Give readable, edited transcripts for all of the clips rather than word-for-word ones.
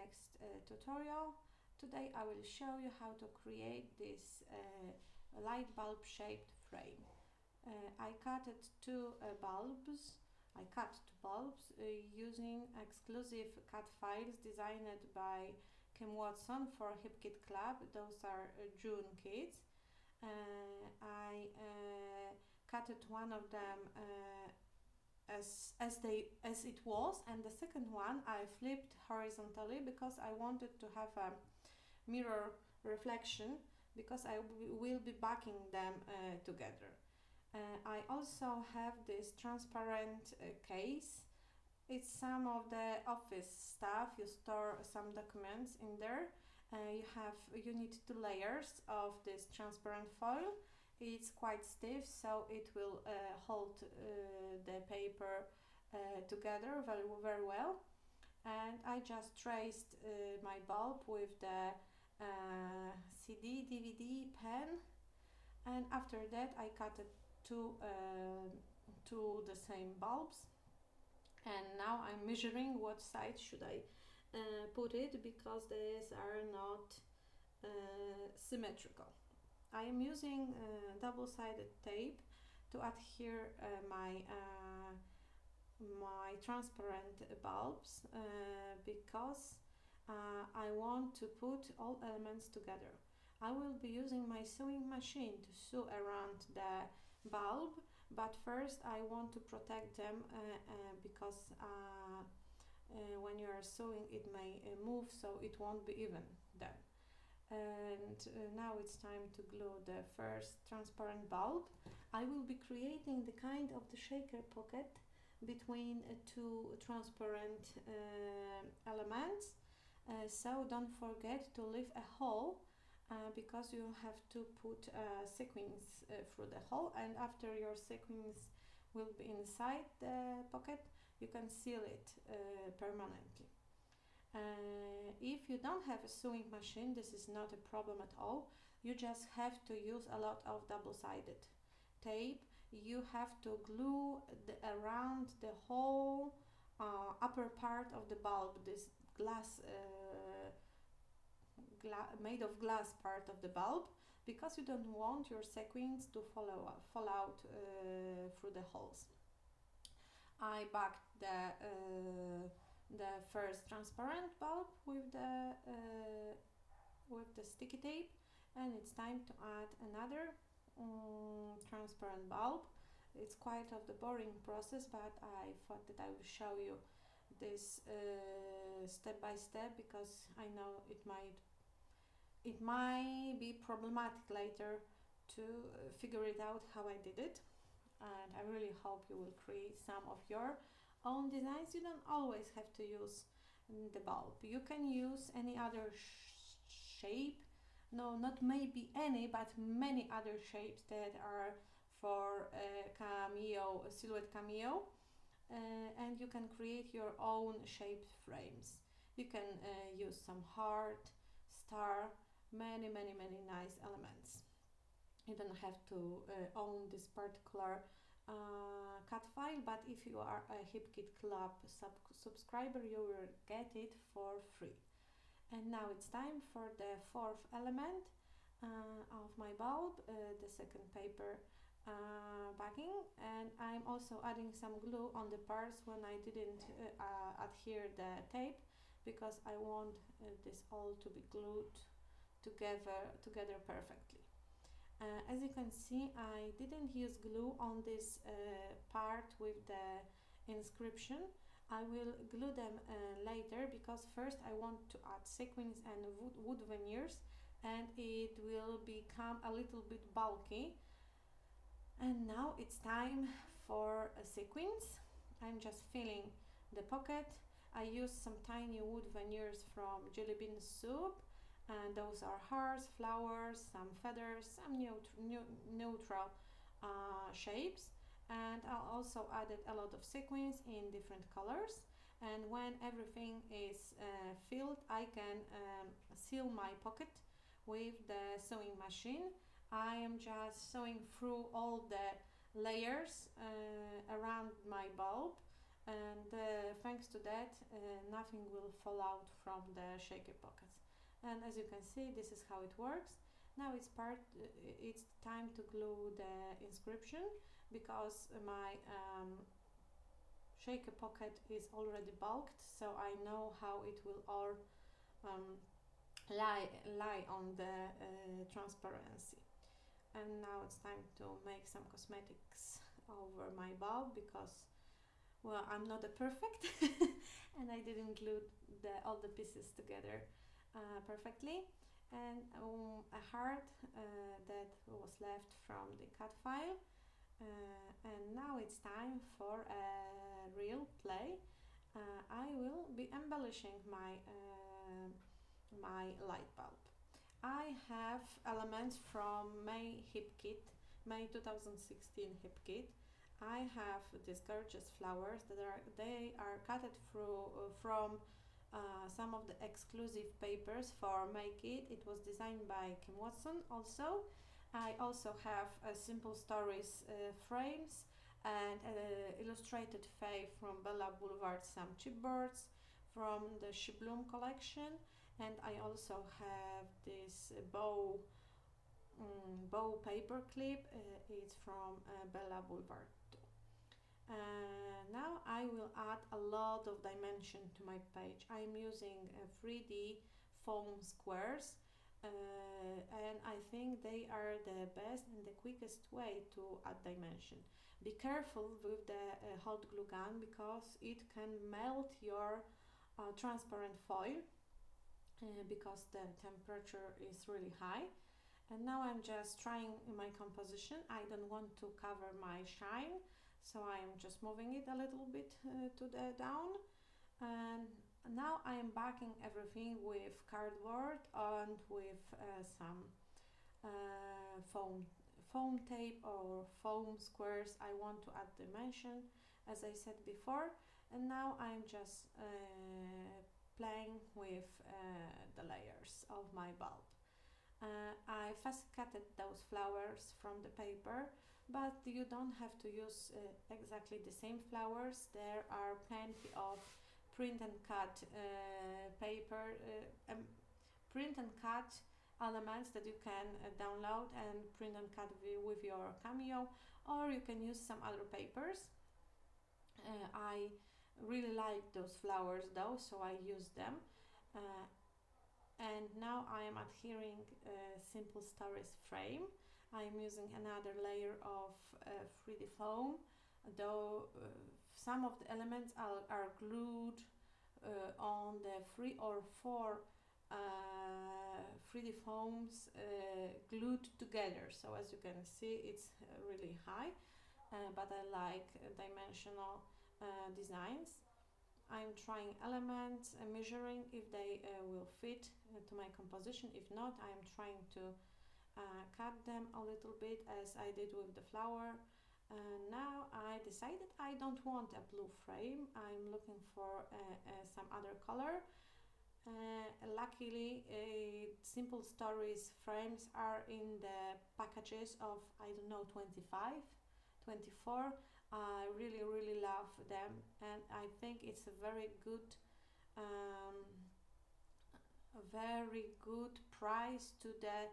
next tutorial. Today I will show you how to create this light bulb shaped frame. I cut two bulbs using exclusive cut files designed by Kim Watson for Hip Kit Club. Those are June kits. I cut one of them as it was, and the second one I flipped horizontally because I wanted to have a mirror reflection, because I will be backing them together. I also have this transparent case. It's some of the office stuff. You store some documents in there. You need two layers of this transparent foil. It's quite stiff, so it will hold the paper together very well. And I just traced my bulb with the CD, DVD, pen, and after that I cut two the same bulbs. And now I'm measuring what side should I put it, because these are not symmetrical. I am using double-sided tape to adhere my transparent bulbs because I want to put all elements together. I will be using my sewing machine to sew around the bulb, but first I want to protect them because when you are sewing it may move, so it won't be even then. And now it's time to glue the first transparent bulb. I will be creating the kind of the shaker pocket between two transparent elements, so don't forget to leave a hole because you have to put sequins through the hole, and after your sequins will be inside the pocket, you can seal it permanently. If you don't have a sewing machine, this is not a problem at all. You just have to use a lot of double-sided tape. You have to glue around the whole upper part of the bulb, this glass made of glass part of the bulb, because you don't want your sequins to fall out through the holes. I backed the first transparent bulb with the sticky tape, and it's time to add another transparent bulb. It's quite of the boring process, but I thought that I will show you this step by step, because I know it might be problematic later to figure it out how I did it, and I really hope you will create some of your own designs. You don't always have to use the bulb. You can use any other shape. No, not maybe any, but many other shapes that are for cameo, silhouette cameo, and you can create your own shaped frames. You can use some heart, star, many nice elements. You don't have to own this particular cut file, but if you are a Hip Kit Club subscriber, you will get it for free. And now it's time for the fourth element of my bulb, the second paper backing, and I'm also adding some glue on the parts when I didn't adhere the tape, because I want this all to be glued together perfectly. As you can see, I didn't use glue on this part with the inscription. I will glue them later, because first I want to add sequins and wood veneers, and it will become a little bit bulky. And now it's time for sequins. I'm just filling the pocket. I used some tiny wood veneers from Jelly Bean Soup, and those are hearts, flowers, some feathers, some neutral shapes. And I also added a lot of sequins in different colors. And when everything is filled, I can seal my pocket with the sewing machine. I am just sewing through all the layers around my bulb and thanks to that nothing will fall out from the shaker pockets. And as you can see, this is how it works. Now it's time to glue the inscription, because my shaker pocket is already bulked, so I know how it will all lie on the transparency. And now it's time to make some cosmetics over my bulb, because well, I'm not a perfect and I didn't glue all the pieces together perfectly. And a heart that was left from the cut file. And now it's time for a real play. I will be embellishing my light bulb. I have elements from May 2016 hip kit. I have these gorgeous flowers that they are cut through from some of the exclusive papers for May kit. It was designed by Kim Watson also. I also have simple stories frames and illustrated fae from Bella Boulevard, some chipboards from the She Bloom collection, and I also have this bow paper clip. It's from Bella Boulevard too. Now I will add a lot of dimension to my page. I'm using 3D foam squares. And I think they are the best and the quickest way to add dimension. Be careful with the hot glue gun, because it can melt your transparent foil because the temperature is really high. And now I'm just trying my composition. I don't want to cover my shine, so I am just moving it a little bit to the down. And now I am backing everything with cardboard and with some foam tape or foam squares. I want to add dimension, as I said before. And now I'm just playing with the layers of my bulb. I fast cutted those flowers from the paper, but you don't have to use exactly the same flowers. There are plenty of print and cut print and cut elements that you can download and print and cut with your Cameo, or you can use some other papers. I really like those flowers though, so I use them. And now I am adhering simple stories frame. I am using another layer of 3D foam, though some of the elements are glued on the 3 or 4 3D foams glued together. So as you can see, it's really high, but I like dimensional designs. I'm trying elements and measuring if they will fit to my composition. If not, I'm trying to cut them a little bit, as I did with the flower. Now I decided I don't want a blue frame. I'm looking for some other color. Luckily, Simple Stories frames are in the packages of, I don't know, 25, 24. I really love them, and I think it's a very good price to the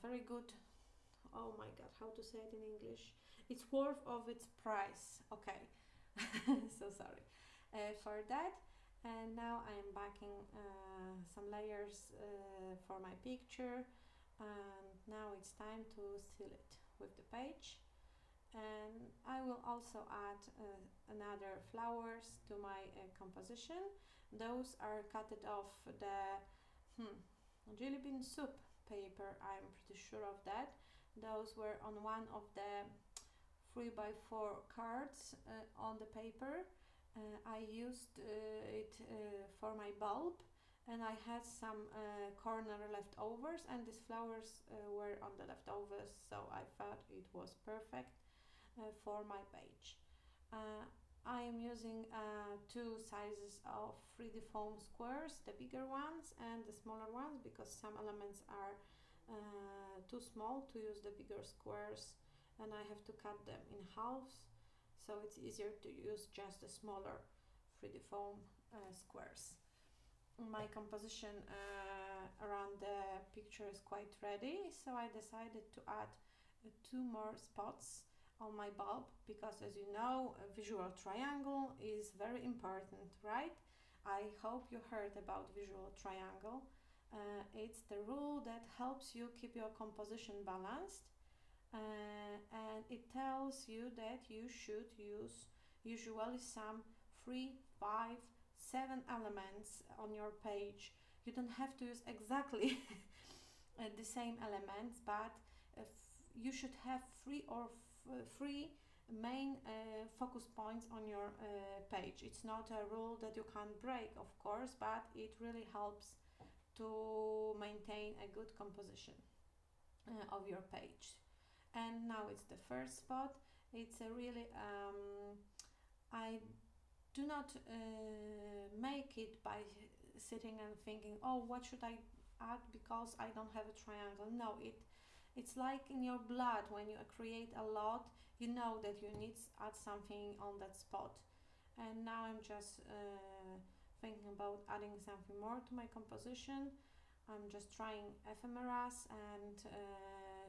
very good, oh my god, how to say it in English, it's worth of its price. Okay. So sorry for that. And now I am backing some layers for my picture, and now it's time to seal it with the page. And I will also add another flowers to my composition. Those are cut off the jelly bean soup paper, I'm pretty sure of that. Those were on one of the 3x4 cards on the paper. I used it for my bulb, and I had some corner leftovers, and these flowers were on the leftovers, so I thought it was perfect for my page. I am using two sizes of 3D foam squares, the bigger ones and the smaller ones, because some elements are too small to use the bigger squares, and I have to cut them in halves. so it's easier to use just the smaller 3D foam squares. My composition around the picture is quite ready, so I decided to add 2 more spots on my bulb, because as you know, a visual triangle is very important, right? I hope you heard about visual triangle. It's the rule that helps you keep your composition balanced, and it tells you that you should use usually some 3, 5, 7 elements on your page. You don't have to use exactly the same elements, but you should have 3 main focus points on your page. It's not a rule that you can't break, of course, but it really helps to maintain a good composition of your page. And now it's the first spot. It's a really I do not make it by sitting and thinking, oh, what should I add because I don't have a triangle. No, it's like in your blood. When you create a lot, you know that you need to add something on that spot. And now I'm just thinking about adding something more to my composition. I'm just trying ephemeras and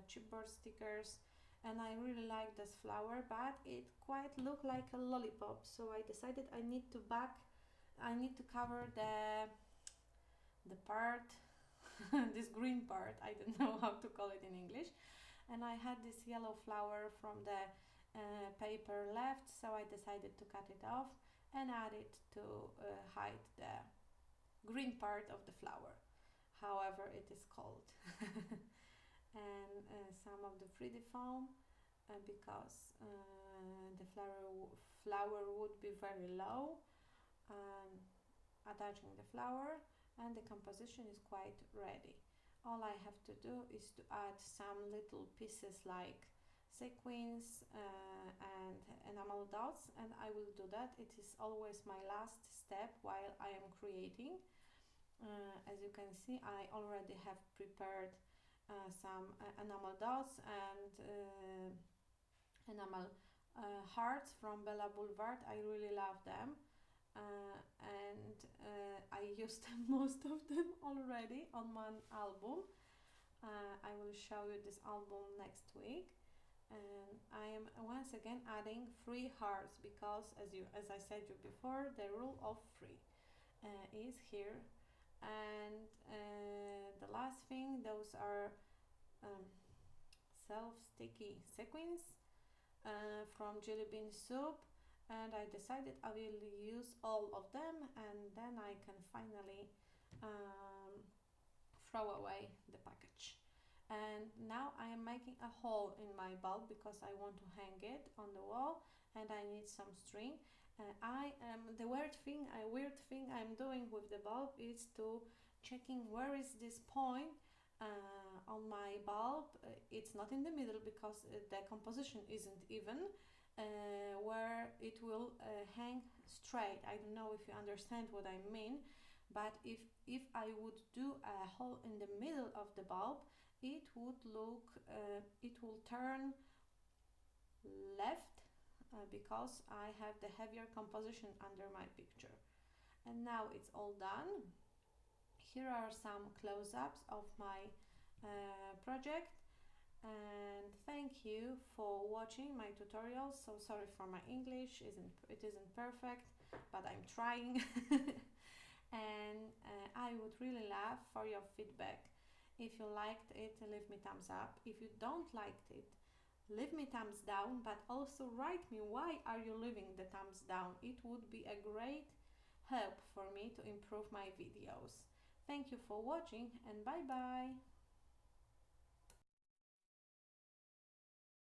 chipboard stickers, and I really like this flower, but it quite look like a lollipop, so I decided I need to cover the part this green part, I don't know how to call it in English, and I had this yellow flower from the paper left, so I decided to cut it off and add it to hide the green part of the flower, however it is called. And some of the 3D foam, because the flower would be very low, attaching the flower, and the composition is quite ready. All I have to do is to add some little pieces like sequins and enamel dots, and I will do that. It is always my last step while I am creating. As you can see, I already have prepared some enamel dots and enamel hearts from Bella Boulevard. I really love them, and I used most of them already on one album. I will show you this album next week, and I am once again adding 3 hearts because, as I said you before, the rule of 3 is here. And the last thing, those are self-sticky sequins from jelly bean soup, and I decided I will use all of them, and then I can finally throw away the package. And now I am making a hole in my bulb because I want to hang it on the wall, and I need some string. The weird thing I'm doing with the bulb is to checking where is this point on my bulb. It's not in the middle because the composition isn't even, where it will hang straight. I don't know if you understand what I mean, but if I would do a hole in the middle of the bulb, it would turn left, because I have the heavier composition under my picture. And now it's all done. Here are some close-ups of my project, and thank you for watching my tutorial. So sorry for my English, it isn't perfect, but I'm trying. And I would really love for your feedback. If you liked it, leave me thumbs up. If you don't like it, leave me thumbs down, but also write me why are you leaving the thumbs down. It would be a great help for me to improve my videos. Thank you for watching, and bye bye.